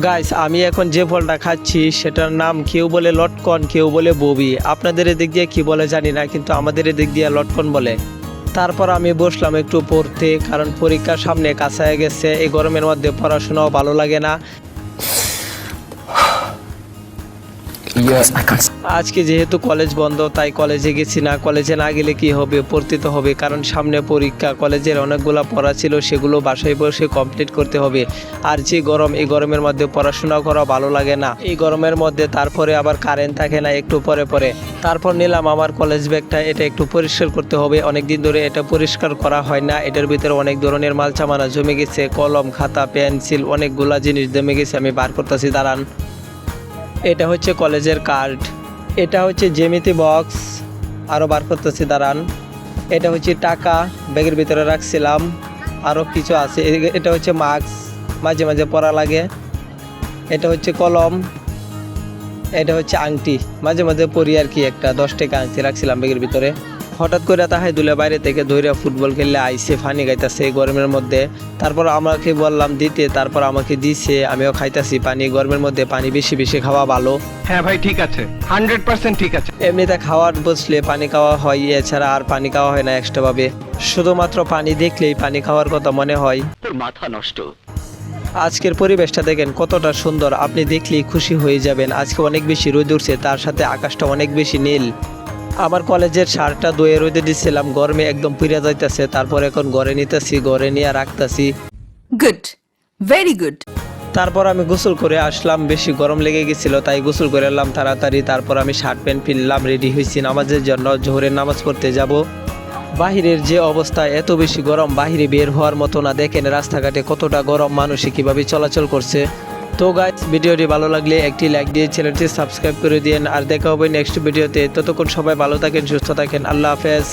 Guys আমি এখন যে ফলটা খাচ্ছি সেটার নাম কেউ বলে লটকন, কেউ বলে ববি। আপনাদের এদিক দিয়ে কি বলে জানি না, কিন্তু আমাদের এদিক দিয়ে লটকন বলে। তারপর আমি বসলাম একটু পড়তে, কারণ পরীক্ষার সামনে কাছায় গেছে। এই গরমের মধ্যে পড়াশোনাও ভালো লাগে না। Yes, I can't. আজকে যেহেতু কলেজ বন্ধ তাই কলেজে গেছি না। কলেজে না গেলে কি হবে, পড়তে তো হবে, কারণ সামনে পরীক্ষা। কলেজের অনেকগুলো পড়া ছিল, সেগুলো বাসায় বসে কমপ্লিট করতে হবে। আর যে গরম, এই গরমের মধ্যে পড়াশোনা করা ভালো লাগে না। এই গরমের মধ্যে তারপরে আবার কারেন্ট থাকে না একটু পরে পরে। তারপর নিলাম আমার কলেজ ব্যাগটা, এটা একটু পরিষ্কার করতে হবে। অনেকদিন ধরে এটা পরিষ্কার করা হয় না। এটার ভিতরে অনেক ধরনের মালচামানা জমে গেছে, কলম, খাতা, পেন্সিল, অনেকগুলা জিনিস জমে গেছে। আমি বার করতেছি, দাঁড়ান। এটা হচ্ছে কলেজের কার্ড, এটা হচ্ছে জ্যামিতি বক্স, আরও বার করতেছি, দাঁড়ান। এটা হচ্ছে টাকা, ব্যাগের ভিতরে রাখছিলাম। আরও কিছু আছে। এটা হচ্ছে মাস্ক, মাঝে মাঝে পরা লাগে। এটা হচ্ছে কলম। এটা হচ্ছে আংটি, মাঝে মাঝে পরি আর কি। একটা 10 টাকা আংটি রাখছিলাম ব্যাগের ভিতরে। হঠাৎ করে তাহাই দুলে বাইরে থেকে ধরে ফুটবল খেললে আইসে, ফানি গাইতেছে এই গরমের মধ্যে। তারপর আমাকে বললাম দিতে, তারপর আমাকে দিছে। আমিও খাইতেছি পানি। গরমের মধ্যে পানি বেশি বেশি খাওয়া ভালো। হ্যাঁ ভাই, ঠিক আছে, 100% ঠিক আছে। এমনিতে খাওয়ার বসলে পানি খাওয়া হয়, এছাড়া আর পানি খাওয়া হয় না এক্সট্রাভাবে। শুধুমাত্র পানি দেখলেই পানি খাওয়ার কথা মনে হয়। তোর মাথা নষ্ট। আজকের পরিবেশটা দেখেন কতটা সুন্দর, আপনি দেখলেই খুশি হয়ে যাবেন। আজকে অনেক বেশি রোদ উঠছে, তার সাথে আকাশটা অনেক বেশি নীল। আমার কলেজের শার্টটা ধুয়ে রোদে দিচ্ছিলাম, গরমে একদম পুড়ে যাইতেছে। তারপর এখন ঘরে নিতেছি, ঘরে নিয়ে রাখতেছি। Good. Very good. তারপর আমি গোসল করে আসলাম, বেশি গরম লেগে গেছিল তাই গোসল করে এলাম তাড়াতাড়ি। তারপর আমি শার্ট প্যান্ট কিনলাম, রেডি হয়েছি নামাজের জন্য। জোহরের নামাজ পড়তে যাব। বাহিরের যে অবস্থা, এত বেশি গরম, বাহিরে বের হওয়ার মতো না। দেখেন রাস্তাঘাটে কতটা গরম, মানুষে কিভাবে চলাচল করছে। তো গাইস, ভিডিওটি ভালো লাগলে একটি লাইক দিয়ে চ্যানেলটি সাবস্ক্রাইব করে দিন। আর দেখা হবে নেক্সট ভিডিওতে। ততক্ষণ সবাই ভালো থাকেন, সুস্থ থাকেন। আল্লাহ হাফেজ।